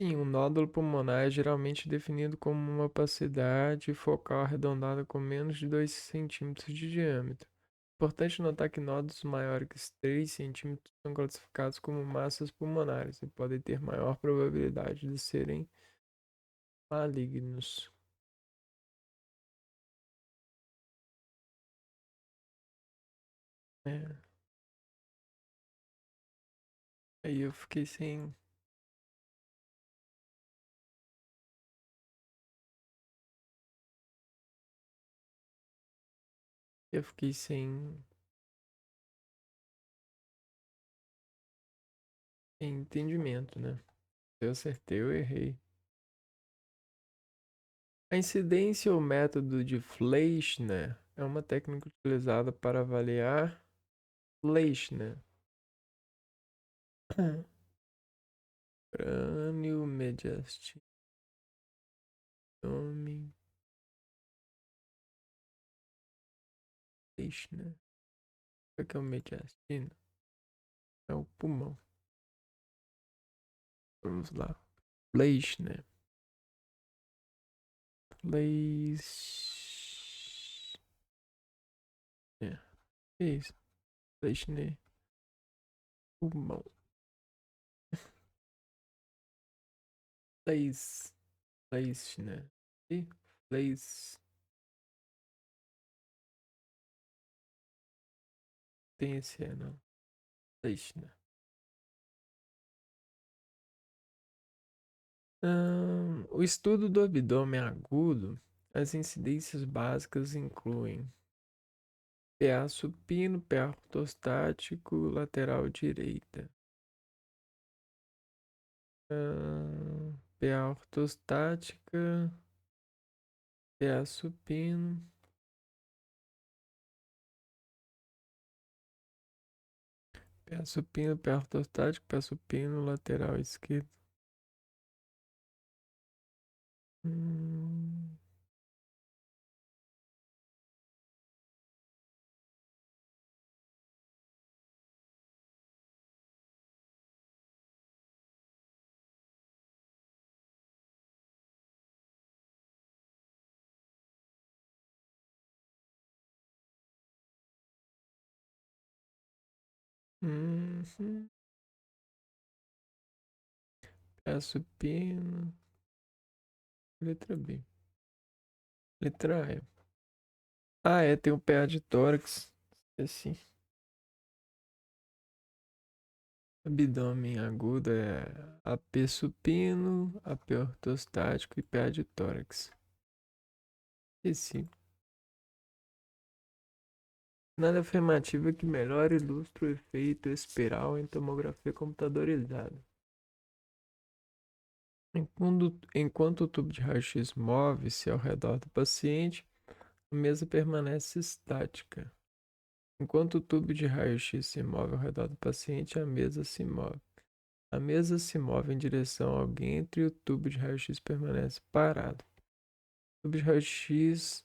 Sim, um nódulo pulmonar é geralmente definido como uma opacidade focal arredondada com menos de 2 centímetros de diâmetro. Importante notar que nódulos maiores que 3 centímetros são classificados como massas pulmonares e podem ter maior probabilidade de serem malignos. É, aí eu fiquei sem entendimento, né? Se eu acertei, eu errei. A incidência ou método de Fleischner é uma técnica utilizada para avaliar Fleischner. Crânio mediastino. Fleischner. O que é o mediastino? É o pulmão. Vamos lá. Fleischner. Fleischner. Que isso? Fleischner. Pulmão. Fleischner. E Fleisch. Tem esse é, não. Fleischner. O estudo do abdômen agudo, as incidências básicas incluem PA supino, PA ortostático, lateral direita. PA ortostática, PA supino, PA supino, PA ortostático, PA supino, lateral esquerdo. Hum, uhum. PA supino, letra B. Letra E. Ah, é, tem o PA de tórax. Assim. Abdômen agudo é AP supino, AP ortostático e PA de tórax. Esse nada afirmativa que melhor ilustra o efeito espiral em tomografia computadorizada. Enquanto o tubo de raio-x move-se ao redor do paciente, a mesa permanece estática. Enquanto o tubo de raio-x se move ao redor do paciente, a mesa se move. A mesa se move em direção a alguém e o tubo de raio-x permanece parado. O tubo de raio-x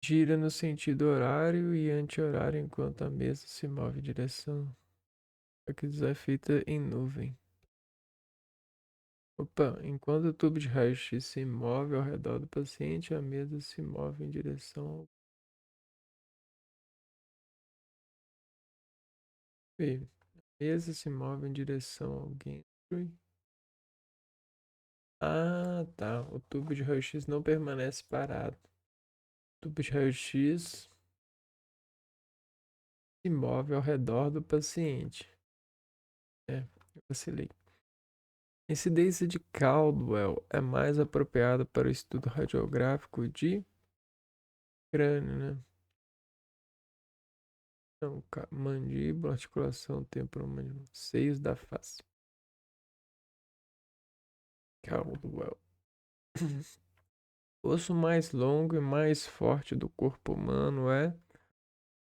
gira no sentido horário e anti-horário enquanto a mesa se move em direção a que é feita em nuvem. Opa, enquanto o tubo de raio-x se move ao redor do paciente, a mesa se move em direção ao B. A mesa se move em direção ao gantry. Ah, tá. O tubo de raio-x não permanece parado. O tubo de raio-x se move ao redor do paciente. É, eu vacilei. A incidência de Caldwell é mais apropriada para o estudo radiográfico de crânio, né? Então, mandíbula, articulação temporomandibular, seios da face. Caldwell. O osso mais longo e mais forte do corpo humano é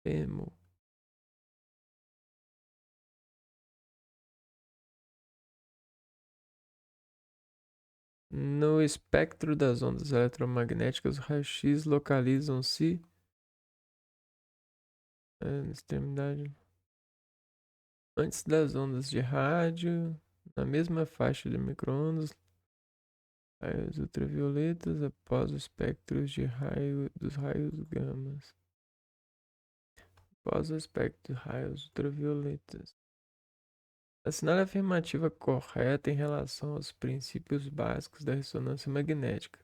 fêmur. No espectro das ondas eletromagnéticas, os raios-x localizam-se na extremidade antes das ondas de rádio, na mesma faixa de micro-ondas, raios ultravioletas após os espectros de raio dos raios gamas. Após o espectro de raios ultravioletas. Assinale a afirmativa correta em relação aos princípios básicos da ressonância magnética.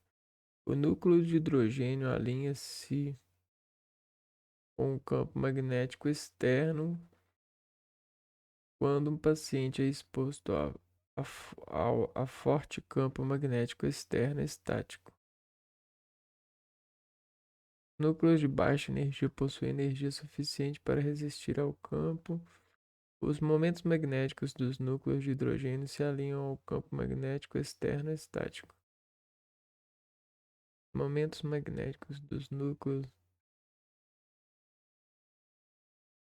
O núcleo de hidrogênio alinha-se com o campo magnético externo quando um paciente é exposto a forte campo magnético externo estático. Núcleos de baixa energia possuem energia suficiente para resistir ao campo. Os momentos magnéticos dos núcleos de hidrogênio se alinham ao campo magnético externo estático. Momentos magnéticos dos núcleos.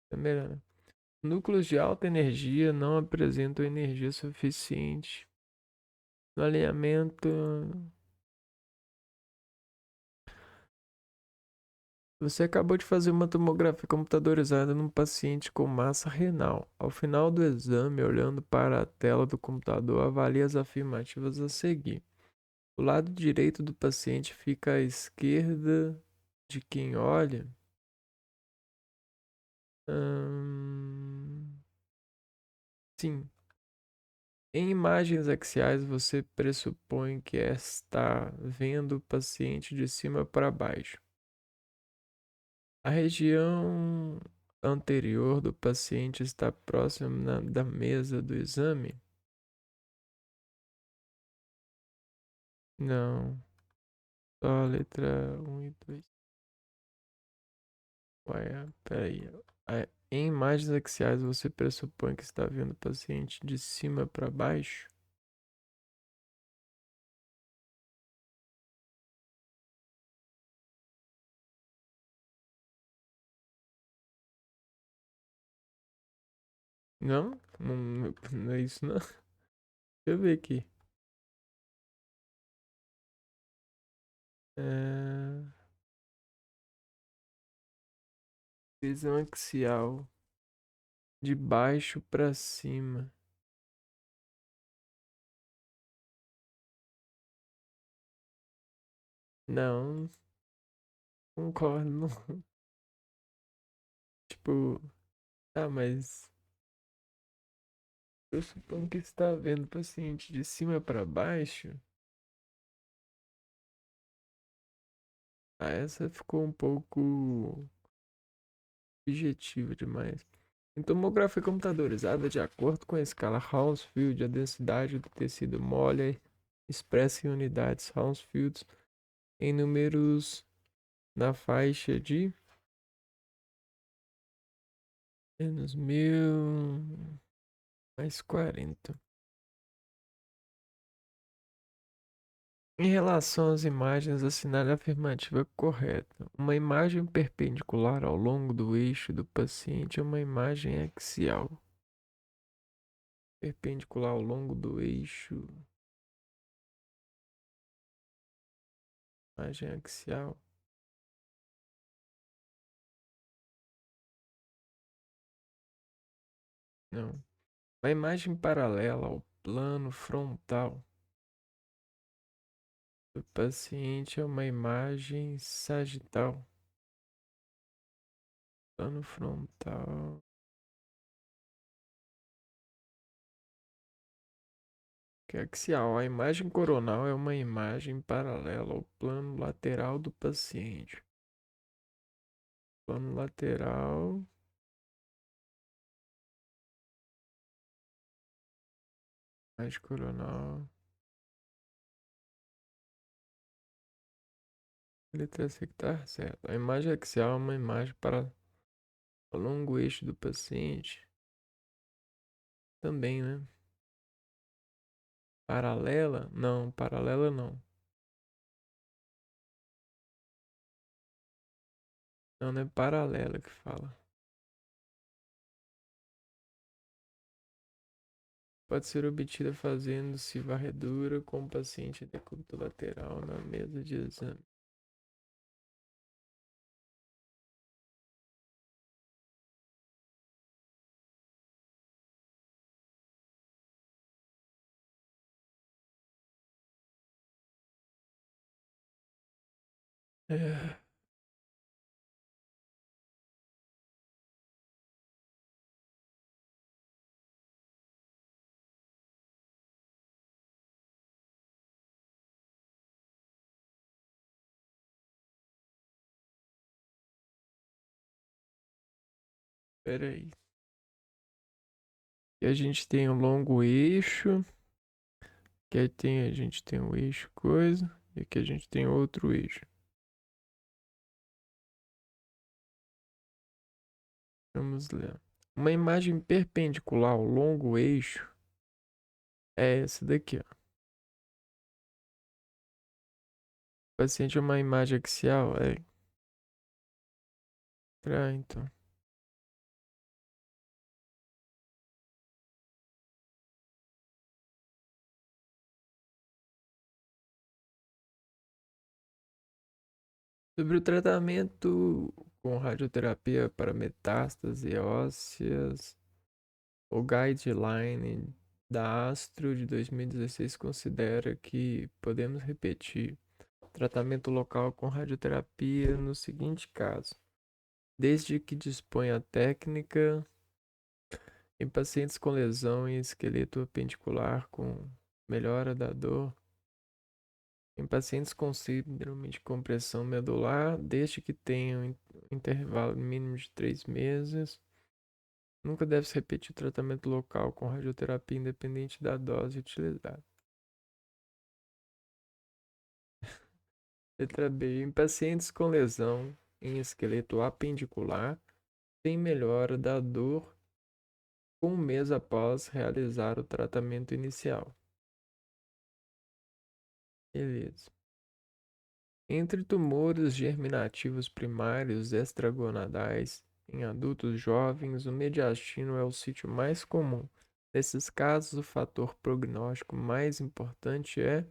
Também, né? Núcleos de alta energia não apresentam energia suficiente no alinhamento. Você acabou de fazer uma tomografia computadorizada num paciente com massa renal. Ao final do exame, olhando para a tela do computador, avalie as afirmativas a seguir. O lado direito do paciente fica à esquerda de quem olha. Sim. Em imagens axiais, você pressupõe que está vendo o paciente de cima para baixo. A região anterior do paciente está próxima da mesa do exame? Não. Só a letra um e 2. Ué, peraí. Em imagens axiais, você pressupõe que está vendo o paciente de cima para baixo? Não? Não é isso, não. Deixa eu ver aqui. É... Visão axial. De baixo para cima. Não, concordo. Tipo, mas eu suponho que está vendo o paciente de cima para baixo. Essa ficou um pouco objetiva demais. Em tomografia computadorizada, de acordo com a escala Hounsfield, a densidade do tecido mole é expressa em unidades Hounsfield em números na faixa de -1000 mais 40. Em relação às imagens, assinale a afirmativa correta. Uma imagem perpendicular ao longo do eixo do paciente é uma imagem axial. Perpendicular ao longo do eixo. Imagem axial. Não. Uma imagem paralela ao plano frontal do paciente é uma imagem sagital. Plano frontal. Que é axial. A imagem coronal é uma imagem paralela ao plano lateral do paciente. Plano lateral. Imagem coronal. Letra C que tá certo. A imagem axial é uma imagem para o longo eixo do paciente. Também, né? Paralela? Não, paralela não. Não, não é paralela que fala. Pode ser obtida fazendo-se varredura com o paciente em decúbito lateral na mesa de exame. É, peraí. E a gente tem um longo eixo. Que aí a gente tem o eixo coisa. E aqui a gente tem outro eixo. Vamos ler. Uma imagem perpendicular ao longo eixo é essa daqui, ó. O paciente é uma imagem axial, é. Então. Sobre o tratamento com radioterapia para metástase ósseas, o guideline da Astro de 2016 considera que podemos repetir tratamento local com radioterapia no seguinte caso: desde que disponha a técnica em pacientes com lesão em esqueleto apendicular com melhora da dor, em pacientes com síndrome de compressão medular, desde que tenham intervalo mínimo de 3 meses. Nunca deve-se repetir o tratamento local com radioterapia independente da dose utilizada. Letra B. Em pacientes com lesão em esqueleto apendicular, tem melhora da dor 1 mês após realizar o tratamento inicial. Beleza. Entre tumores germinativos primários extragonadais em adultos jovens, o mediastino é o sítio mais comum. Nesses casos, o fator prognóstico mais importante é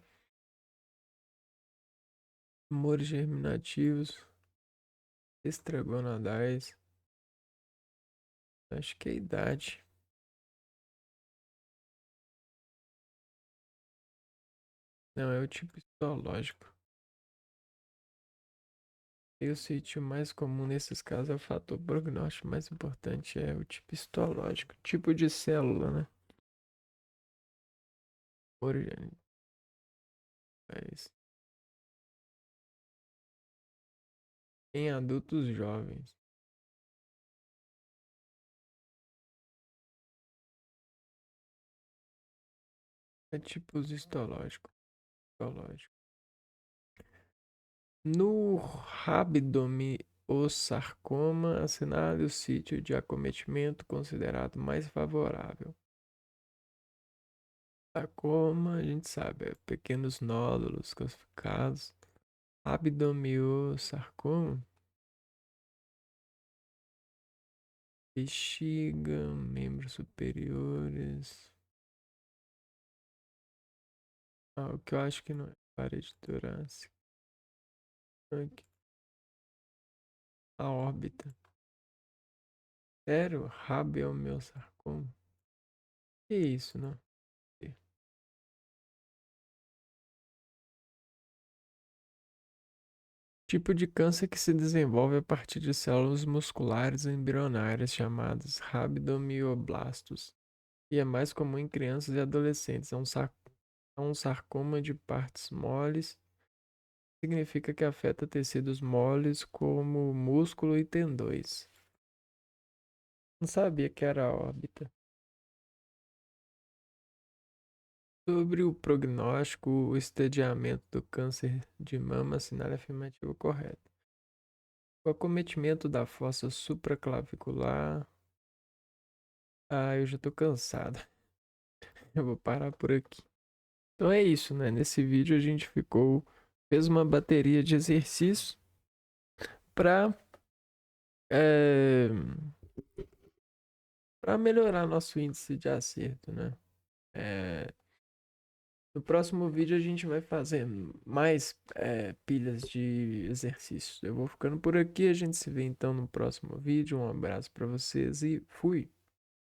tumores germinativos extragonadais. Acho que é a idade. Não, é o tipo histológico. E o sítio mais comum nesses casos é o fator prognóstico mais importante, é o tipo histológico, tipo de célula, né? Origem. Em adultos jovens. É tipo histológico. Histológico. No rabdomiossarcoma, assinale o sítio de acometimento considerado mais favorável. Sarcoma, a gente sabe, é pequenos nódulos calcificados. Rabdomiossarcoma, bexiga, membros superiores. Ah, o que eu acho que não é parede torácica. Aqui, a órbita. Sério? Rabdomiossarcoma? Que isso, não? Tipo de câncer que se desenvolve a partir de células musculares embrionárias chamadas rabdomioblastos e é mais comum em crianças e adolescentes. É um sarcoma de partes moles, significa que afeta tecidos moles como músculo e tendões. Não sabia que era a órbita. Sobre o prognóstico, o estadiamento do câncer de mama, assinale afirmativo correto. O acometimento da fossa supraclavicular. Ah, eu já tô cansado. Eu vou parar por aqui. Então é isso, né? Nesse vídeo a gente fez uma bateria de exercícios para é, para melhorar nosso índice de acerto, né? É, no próximo vídeo a gente vai fazer mais pilhas de exercícios. Eu vou ficando por aqui, a gente se vê então no próximo vídeo. Um abraço para vocês e fui!